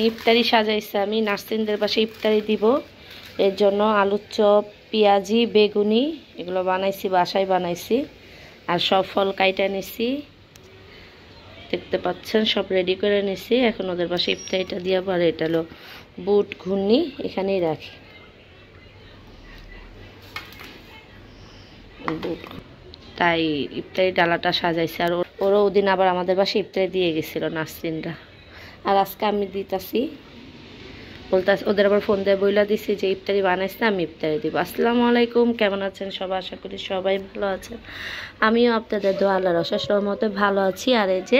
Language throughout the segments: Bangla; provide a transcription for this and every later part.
ইফতারি সাজাইছে, আমি নার্সিনদের পাশে ইফতারি দিব, এর জন্য আলুর চপ, পেঁয়াজি, বেগুনি এগুলো বানাইছি, বাসায় বানাইছি। আর সব ফল কাইটা নিছি, দেখতে পাচ্ছেন সব রেডি করে নিছি। এখন ওদের পাশে ইফতারিটা দিয়ে পরে এটা হলো বুট ঘুগনি এখানেই রাখি। বুট তাই ইফতারি ডালাটা সাজাইছে। আর ওরা ওদিন আবার আমাদের বাসে ইফতারি দিয়ে গেছিল নার্সিনরা, আর আজকে আমি দিতাছি। বলতে ওদের আবার ফোন দিয়ে বইলা দিছি যে ইফতারি বানাইছে, আমি ইফতারি দিব। আসসালামু আলাইকুম, কেমন আছেন সবাই? আশা করি সবাই ভালো আছেন। আমিও আপনাদের দোয়া আল্লাহর অশেষ রহমতে ভালো আছি। আর এই যে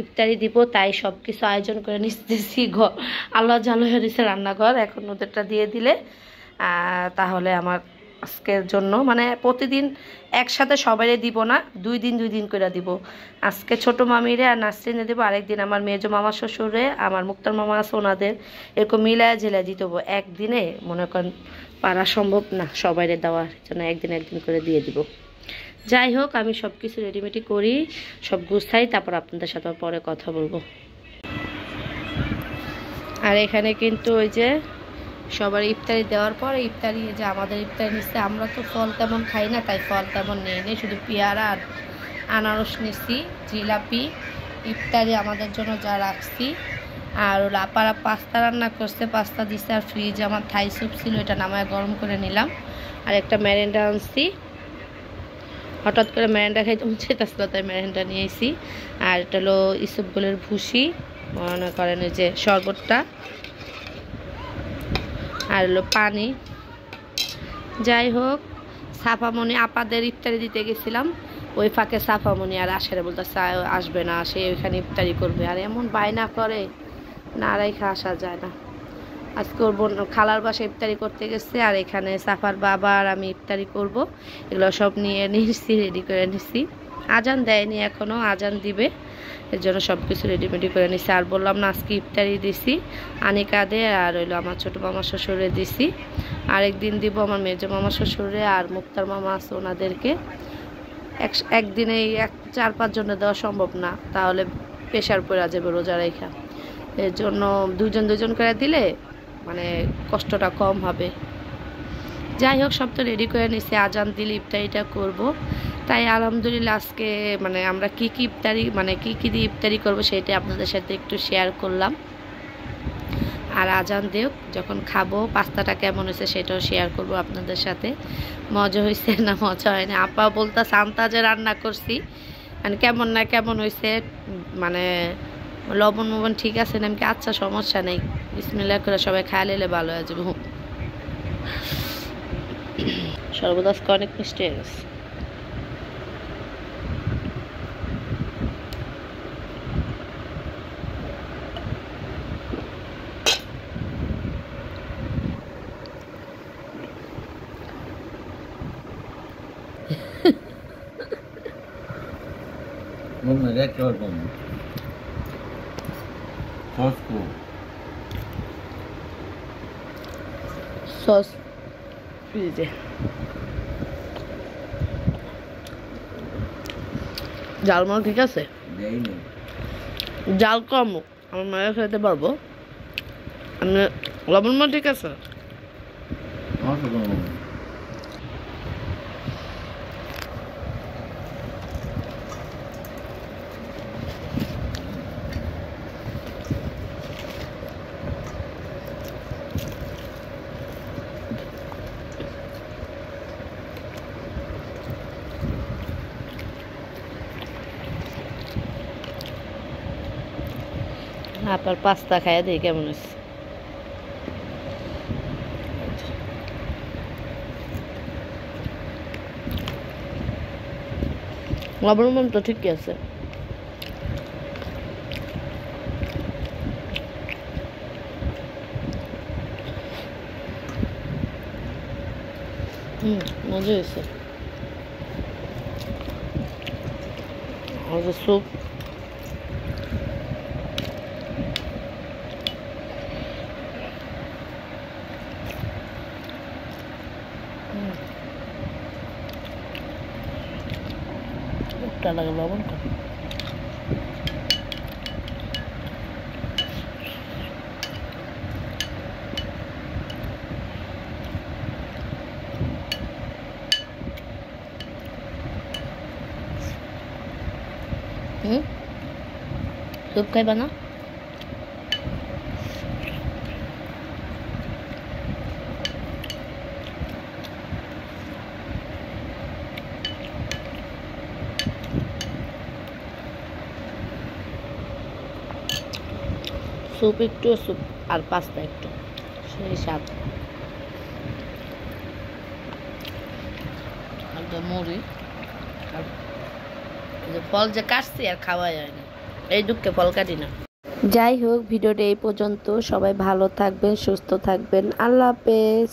ইফতারি দিব, তাই সব কিছু আয়োজন করে নিতেছি। আল্লাহ জালো হয়ে দিচ্ছে রান্নাঘর। এখন ওদেরটা দিয়ে দিলে তাহলে আমার আজকের জন্য, মানে প্রতিদিন একসাথে সবাইরে দিব না, 2 দিন 2 দিন করে দিব। আজকে ছোট মামিরে আর নার্সিনে দেবো, আরেকদিন আমার মেজো মামা শ্বশুরে, আমার মুক্তার মামা আছে ওনাদের, এরকম মিলায় জেলায় দিতে হবো। একদিনে মনে করেন পারা সম্ভব না সবাইরে দেওয়ার জন্য, একদিন করে দিয়ে দিব। যাই হোক, আমি সব কিছু রেডিমেডি করি, সব গুছাই, তারপর আপনাদের সাথে পরে কথা বলবো। আর এখানে কিন্তু ওই যে সবার ইফতারি দেওয়ার পরে ইফতারি, যে আমাদের ইফতারি নিচ্ছে, আমরা তো ফল তেমন খাই না, তাই ফল তেমন নিয়ে নেই, শুধু পেয়ারা আর আনারস নিচ্ছি, জিলাপি ইফতারি আমাদের জন্য যা রাখছি। আর লাপারা পাস্তা রান্না করছে, পাস্তা দিচ্ছে। আর ফ্রিজে আমার থাই স্যুপ ছিল, এটা নামায় গরম করে নিলাম। আর একটা ম্যারেন্ডা আনছি, হঠাৎ করে ম্যারেন্ডা খাইতে মন চাইতেছিল, তাই ম্যারেন্ডা নিয়েছি। আর এটা হলো ইসবগুলের ভুসি, মনে করেন ওই যে শরবতটা, আর হলো পানি। যাই হোক, সাফামণি আপাদের ইফতারি দিতে গেছিলাম, ওই ফাঁকে সাফামণি আর আশেরে বলতেছে আসবে না, সে ওইখানে ইফতারি করবে। আর এমন বায়না করে, না রাইখা আসা যায় না। আজকে ওর বোন খালার বাসায় ইফতারি করতে গেছে, আর এখানে সাফার বাবা আর আমি ইফতারি করব, এগুলো সব নিয়ে নিচ্ছি, রেডি করে নিচ্ছি। আজান দেয়নি এখনও, আজান দিবে, এর জন্য সব কিছু রেডিমেডি করে নিছি। আর বললাম না আজকে ইফতারি দিছি আনিকাদে, আর হইলো আমার ছোটো মামা শ্বশুরে দিছি। আরেকদিন দিব আমার মেজো মামা শ্বশুরে আর মুক্তার মামা আছে ওনাদেরকে। একদিনেই 4-5 জনের দেওয়া সম্ভব না, তাহলে প্রেশার পড়ে যাবে রোজা রেখা। এর জন্য 2জন করে দিলে মানে কষ্টটা কম হবে। যাই হোক, সব তো রেডি করে নিছি, আজান দিলে ইফতারিটা করব। তাই আলহামদুলিল্লাহ আজকে মানে আমরা কি ইফতারি, মানে কি দিয়ে ইফতারি করব সেটা আপনাদের সাথে একটু শেয়ার করলাম। আর আজান দেও যখন খাবো, পাস্তাটা কেমন হয়েছে সেটাও শেয়ার করব আপনাদের সাথে। মজা হয়েছে না মজা হয় না, আপা বলতে সান্তাজে রান্না করছি, মানে কেমন না কেমন হয়েছে, মানে লবণ মবন ঠিক আছে না? আমি আচ্ছা সমস্যা নেই, বিসমিল্লাহ করে সবাই খায় নিলে ভালো হয়ে যাবো। শরবত আজকে অনেক মিষ্টি হয়ে গেছে। সস ফ্রিজে, জাল মাল ঠিক আছে, জাল কম আমার মায়ের খেতে পারবো। লবণ মাল ঠিক আছে। আপনার পাস্তা খাইয়া দিই কেমন হয়েছে। লবণ মন তো ঠিকই আছে। মজা হয়েছে। স্যুপ লাগে লবণ কম। স্যুপ খাইবা না? স্যুপ একটু, স্যুপ আর পাস্তা একটু, সেই স্বাদ। মুড়ি আর ফল যে কাটছি আর খাওয়া যায় না, এই দুঃখে ফল কাটি না। যাই হোক, ভিডিওটা এই পর্যন্ত। সবাই ভালো থাকবেন, সুস্থ থাকবেন। আল্লাহ হাফেজ।